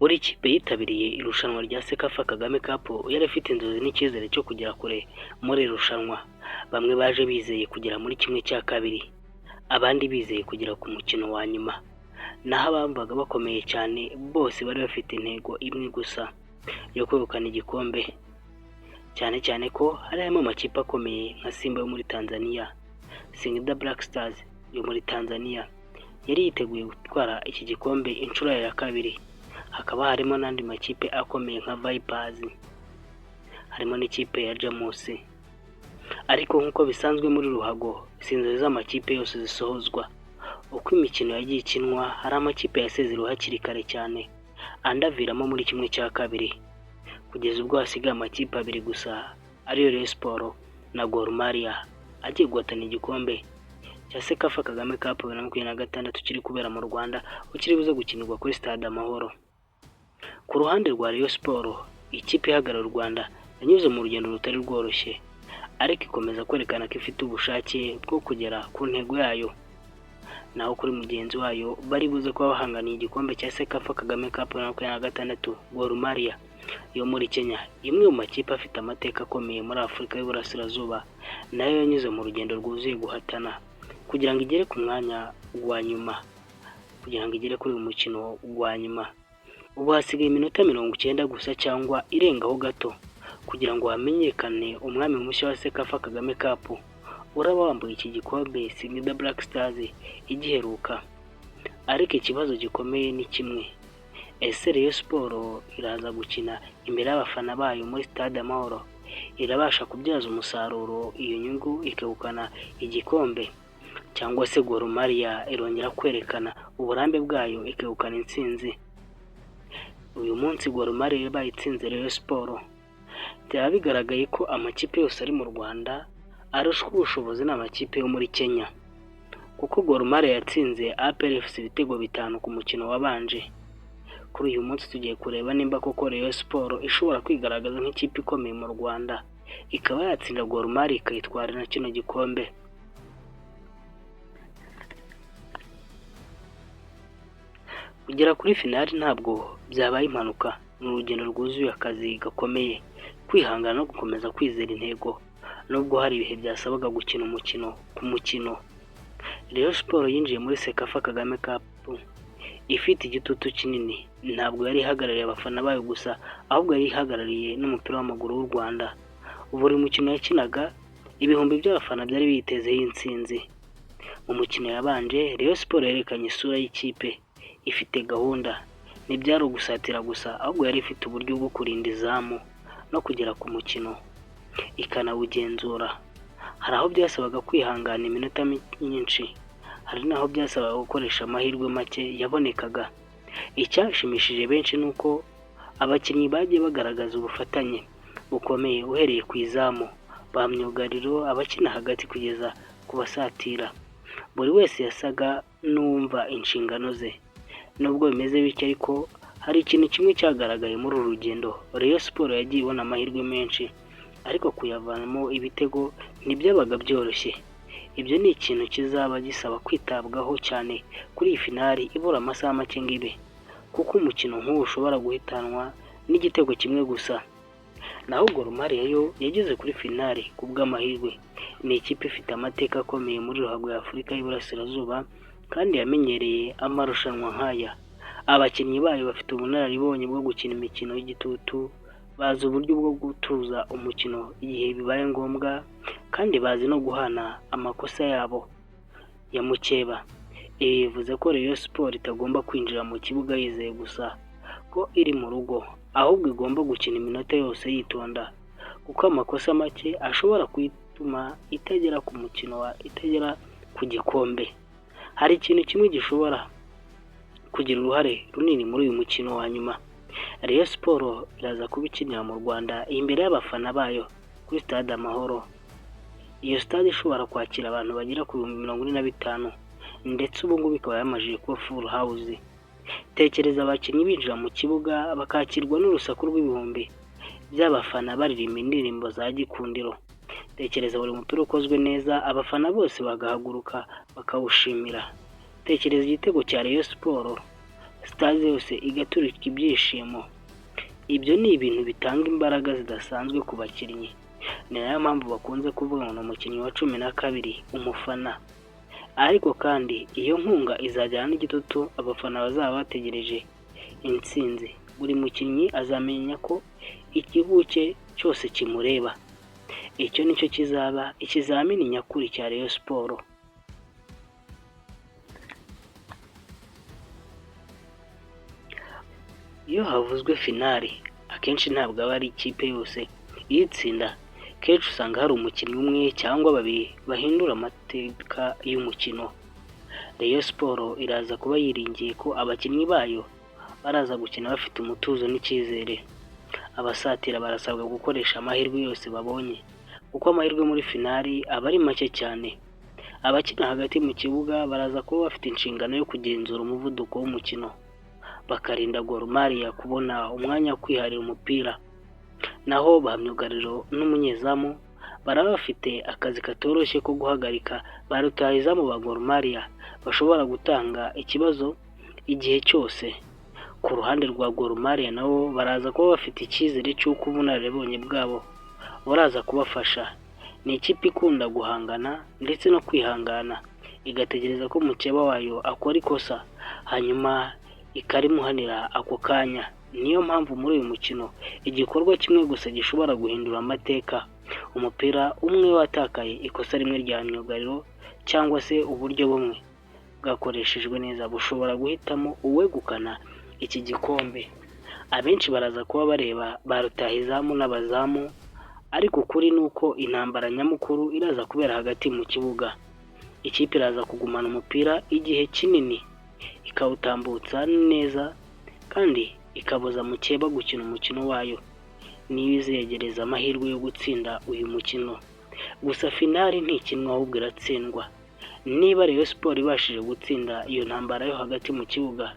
Buri kipe yitabiriye irushanwa rya Sekafa Kagame Cup yari ifite inzozi n'icyizere cyo kugera kure muri irushanwa. Bamwe baje bizeye kugera muri kimwe cya kabiri, abandi bizeye kugera ku mukino wa nyuma. Naho abamvaga bakomeye cyane bose bari bafite intego imwe gusa yo kwegukana igikombe. Cyane cyane ko harimo amakipe akomeye nka Simba yo muri Tanzania, Singida Black Stars yo muri Tanzania yari yiteguye gutwara iki gikombe inshuro ya kabiri. Hakaba harimo n'andi makipe akomeye nka Vipers, harimo n'ikipe ya Jamus. Ariko nk'uko bisanzwe muri ruhago, si inzozi z'amakipe yose zisohozwa. Uko imikino yagiye ikinwa, hari amakipe yasezerewe hakiri kare cyane, andi aviramo muri kimwe cya kabiri, kugeza ubwo hasigaye amakipe abiri gusa, ariyo Rayon Sports na Gor Mahia agiye guhatana igikombe cya Sekafa Kagame Cup 2026 kiri kubera mu Rwanda, ukiri buze gukinirwa kuri Stade Amahoro. Ku ruhande rwa Rayon Sports, ikipe ihagarara u Rwanda yanyuze mu rugendo rutari rworoshye, ariko ikomeza kwerekana ko ifite ubushake bwo kugera ku ntego yayo. Naho kuri mugenzi wayo bari buze kuba bahanganiye igikombe cya Sekafa Kagame Cup 2026, Gor Mahia yo muri Kenya, imwe mu makipe afite amateka akomeye muri Afurika y'Uburasirazuba, nayo yanyuze mu rugendo rwuzuye guhatana kugira ngo igere ku mwanya wa nyuma, kugira ngo igere kuri uyu mukino wa nyuma. Ubu hasigaye iminota 90 gusa cyangwa irengaho gato kugira ngo hamenyekane umwami mushya wa Sekafa Kagame Cup. Uraba wambaye iki gikombe Singida Black Stars igiheruka. Ariko ikibazo gikomeye ni kimwe: ese Rayon Sports iraza gukina imbere y'abafana bayo muri Stade Amahoro, irabasha kubyaza umusaruro iyo nyungu ikegukana igikombe, cyangwa se Gor Mahia irongera kwerekana uburambe bwayo ikegukana intsinzi? Uyu munsi Gor Mahia bayitsinze Rayon Sports, byaba bigaragaye ko amakipe yose ari mu Rwanda arushwa ubushobozi n'amakipe yo muri Kenya, kuko Gor Mahia yatsinze APR FC ibitego 5 ku mukino wabanje. Kuri uyu munsi tugiye kureba nimba koko Rayon Sports ishobora kwigaragaza nk'ikipe ikomeye mu Rwanda, ikaba yatsinda Gor Mahia ikayitwara na kino gikombe. Kugera kuri finali ntabwo byabaye impanuka, ni urugendo rwuzuye akazi gakomeye, kwihangana no gukomeza kwizera intego, nubwo hari ibihe byasabaga gukina umukino ku mukino. Rayon Sports yinjiye muri Sekafa Kagame Cup ifite igitutu kinini. Ntabwo yari ihagarariye abafana bayo gusa, ahubwo yari ihagarariye n'umupira w'amaguru w'u Rwanda. Buri mukino yakinaga, ibihumbi by'abafana byari bitezeho intsinzi. Mu mukino yabanje, Rayon Sports yerekanye isura y'ikipe ifite gahunda, ntibyari ugusatira gusa, ahubwo yari ifite uburyo bwo kurinda izamu no kugera ku mukino ikanawugenzura. Hari aho byasabaga kwihangana iminota myinshi, hari naho byasabaga gukoresha amahirwe make yabonekaga. Icyashimishije benshi nuko abakinnyi bagiye bagaragaza ubufatanye bukomeye, uhereye ku izamu, ba myugariro, abakina hagati kugeza ku basatira. Buri wese yasaga n'umva inshingano ze. Nubwo bimeze bityo ariko hari ikintu kimwe cyagaragaye muri uru rugendo: Rayon Sports yagiye ibona amahirwe menshi, ariko kuyavanamo ibitego ntibyabaga byoroshye. Ibyo ni ikintu kizaba gisaba kwitabwaho cyane kuri iyi finali ibura amasaha make ngibe, kuko umukino nk'uwo ushobora guhitanwa n'igitego kimwe gusa. Naho Gor Mahia yo yageze kuri finali ku bw'amahirwe. Ni ikipe ifite amateka akomeye muri ruhago ya Afurika y'Uburasirazuba kandi yamenyereye amarushanwa nk'aya. Abakinnyi bayo bafite ubunararibonye bwo gukina imikino y'igitutu, bazi uburyo bwo gutuza umukino igihe bibaye ngombwa, kandi bazi no guhana amakosa yabo ya mukeba. Ibi bivuze ko Rayon Sports itagomba kwinjira mu kibuga yizeye gusa ko iri mu rugo, ahubwo igomba gukina iminota yose yitonda, kuko amakosa make ashobora kwituma itagera ku mukino itagera ku gikombe. Hari ikintu kimwe gishobora kugira uruhare runini muri uyu mukino wa nyuma: Rayon Sports iraza kubikinira mu Rwanda imbere y'abafana bayo kuri Stade Amahoro. Iyo stade ishobora kwakira abantu bagera ku 45, ndetse ubu ngubu ikaba yamajije kuba full house. Tekereza abakinnyi binjira mu kibuga bakakirwa n'urusaku rw'ibihumbi by'abafana baririmba indirimbo za gikundiro. Tekereza buri mupira ukozwe neza, abafana bose bagahaguruka bakawushimira. Tekereza igitego cya Rayon Sports stade yose igaturika ibyishimo. Ibyo ni ibintu bitanga imbaraga zidasanzwe ku bakinnyi. Ni nayo mpamvu bakunze kuvuga ngo ni umukinnyi wa 12 umufana. Ariko kandi iyo nkunga izajyana n'igitutu abafana bazaba bategereje intsinzi. Buri mukinnyi azamenya ko igihugu cye cyose kimureba. Icyo nicyo kizaba ikizamini nyakuri cya Rayon Sports. Iyo havuzwe finali akenshi ntabwo aba ari ikipe yose iyitsinda. Kenshi usanga hari umukinnyi umwe cyangwa babiri bahindura amateka y'umukino. Rayon Sports iraza kuba yiringiye ko abakinnyi bayo baraza gukina bafite umutuzo n'icyizere. Abasatira barasabwa gukoresha amahirwe yose babonye, kuko amahirwe muri finali aba ari make cyane. Abakina hagati mu kibuga baraza kuba bafite inshingano yo kugenzura umuvuduko w'umukino, bakarinda Gor Mahia kubona umwanya wo kwiharira umupira. Naho ba myugariro n'umunyezamu baraba bafite akazi katoroshye ko guhagarika ba rutahizamu ba Gor Mahia bashobora gutanga ikibazo igihe cyose. Ku ruhande rwa Gor Mahia nabo baraza kuba bafite icyizere cy'uko ubunararibonye bwabo buraza kubafasha. Ni ikipe ikunda guhangana ndetse no kwihangana, igategereza ko mukeba wayo akora ikosa hanyuma ikarimuhanira ako kanya. Niyo mpamvu muri uyu mukino igikorwa kimwe gusa gishobora guhindura amateka. Umupira umwe watakaye, ikosa rimwe rya myugariro cyangwa se uburyo bumwe bwakoreshejwe neza bushobora guhitamo uwegukana iki gikombe. Abenshi baraza kuba bareba ba rutahizamu n'abazamu, ariko ukuri ni uko intambara nyamukuru iraza kubera hagati mu kibuga. Ikipe iraza kugumana umupira igihe kinini, ikawutambutsa neza kandi ikabuza mukeba gukina umukino wayo. Niyo izegereza amahirwe yo gutsinda uyu mukino. Gusa finali ntikinwa ahubwo iratsindwa. Niba Rayon Sports ibashije gutsinda iyo ntambara yo hagati mu kibuga,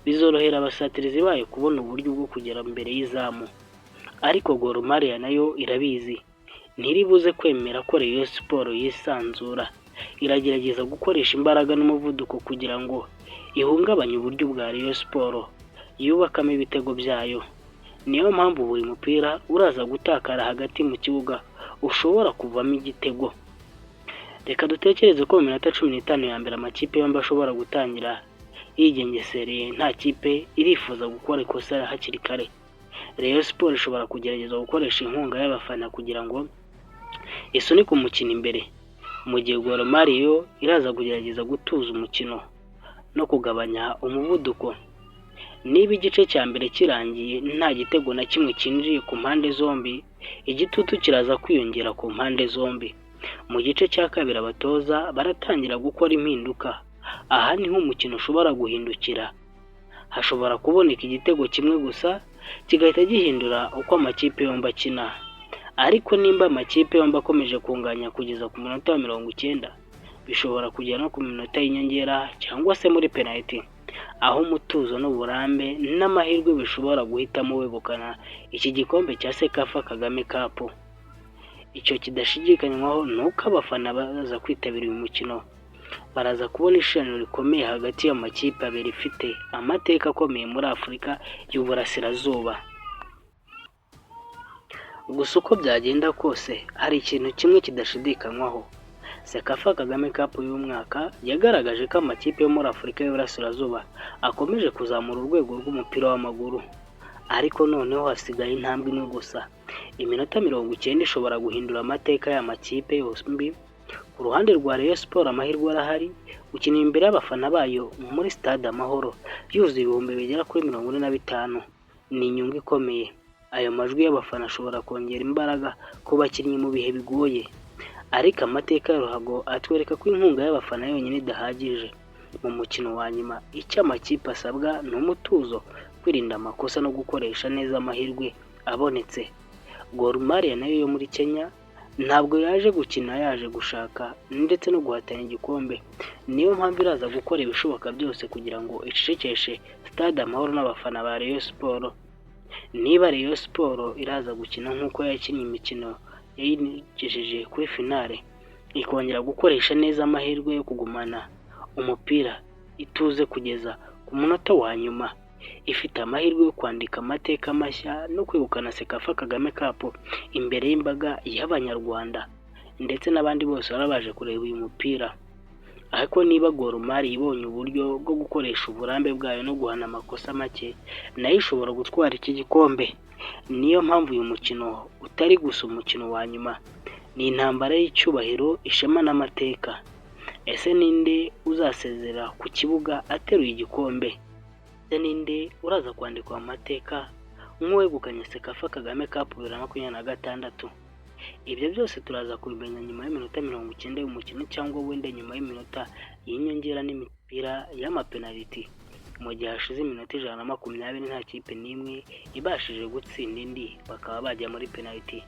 bizorohera abasatirizi bayo kubona uburyo bwo kugera mbere y'izamu. Ariko Gor Mahia nayo irabizi, ntiribuze kwemera ko Rayon Sports yisanzura. Iragerageza gukoresha imbaraga n'umuvuduko kugira ngo ihungabanye uburyo bwa Rayon Sports yubakamo ibitego byayo. Niyo mpamvu buri mupira uraza gutakara hagati mu kibuga ushobora kuvamo igitego. Reka dutekereze ko mu minota 15 ya mbere amakipe yombi ashobora gutangira yigengesereye, nta kipe irifuza gukora ikosa hakiri kare. Rayon Sports ishobora kugerageza gukoresha inkunga y'abafana kugira ngo isunike umukino imbere, mu gihe Gor Mahia iraza kugerageza gutuza umukino no kugabanya umuvuduko. Niba igice cya mbere kirangiye nta gitego na kimwe kinjiye ku mpande zombi, igitutu kiraza kwiyongera ku mpande zombi. Mu gice cya kabiri abatoza baratangira gukora impinduka. Aha niho umukino ushobora guhindukira. Hashobora kuboneka igitego kimwe gusa kigahita gihindura uko amakipe yombi akina. Ariko nimba amakipe yombi akomeje kunganya kugeza ku minota 90, bishobora kugera no ku minota y'inyongera cyangwa se muri penalty, aho umutuzo n'uburambe n'amahirwe bishobora guhitamo wegukana iki gikombe cya Sekafa Kagame Cup. Icyo kidashidikanywaho nuko abafana baza kwitabira uyu mukino. Baraza kubona ishaniro rikomeye hagati y'amakipe abiri ifite amateka akomeye muri Afurika y'Uburasirazuba. Gusa uko byagenda kose hari ikintu kimwe kidashidikanywaho. Sekafa Kagame Cup y'umwaka yagaragaje ko amakipe yo muri Afurika y'Uburasirazuba akomeje kuzamura urwego rw'umupira w'amaguru. Ariko noneho hasigaye intambwe imwe gusa. Iminota 90 ishobora guhindura amateka y'amakipe yombi. Ku ruhande rwa Rayon Sports amahirwe arahari gukina imbere y'abafana bayo muri Stade Amahoro yuzuye ibihumbi bigera kuri 45. Ni inyungu ikomeye. Ayo majwi y'abafana ashobora kongera imbaraga ku bakinnyi mu bihe bigoye. Ariko amateka ya ruhago atwereka ko inkunga y'abafana yonyine idahagije. Mu mukino wa nyuma icyo amakipe asabwa ni umutuzo, kwirinda amakosa no gukoresha neza amahirwe abonetse. Gor Mahia nayo yo muri Kenya ntabwo yaje gukina yaje gushaka ndetse no guhatanya igikombe. Niyo mpamvu iraza gukora ibishoboka byose kugira ngo icecekeshe Stade Amahoro n'abafana ba Rayon Sports. Niba Rayon Sports iraza gukina nk'uko yakinnye imikino yayigejeje kuri finale, ikongera gukoresha neza amahirwe yo kugumana umupira ituze kugeza ku munota wa nyuma, ifite amahirwe yo kwandika amateka mashya no kwegukana Sekafa Kagame Cup imbere y'imbaga y'Abanyarwanda ndetse n'abandi bose baba baje kureba uyu mupira. Ariko niba Gor Mahia ibonye uburyo bwo gukoresha uburambe bwayo no guhana amakosa make, nayo ishobora gutwara iki gikombe. Niyo mpamvu uyu mukino utari gusa umukino wa nyuma, ni intambara y'icyubahiro, ishema n'amateka. Ese ninde uzasezera ku kibuga ateruye igikombe? Ese ninde uraza kwandikwa amateka nk'uwegukanye Sekafa Kagame Cup 2026? Ibyo byose turaza kubimenya nyuma y'iminota 90 y'umukino, cyangwa wenda nyuma y'iminota y'inyongera n'imipira y'amapenaliti. Mu gihe hashize iminota 120 nta kipe n'imwe ibashije gutsinda indi, bakaba bajya muri penaliti.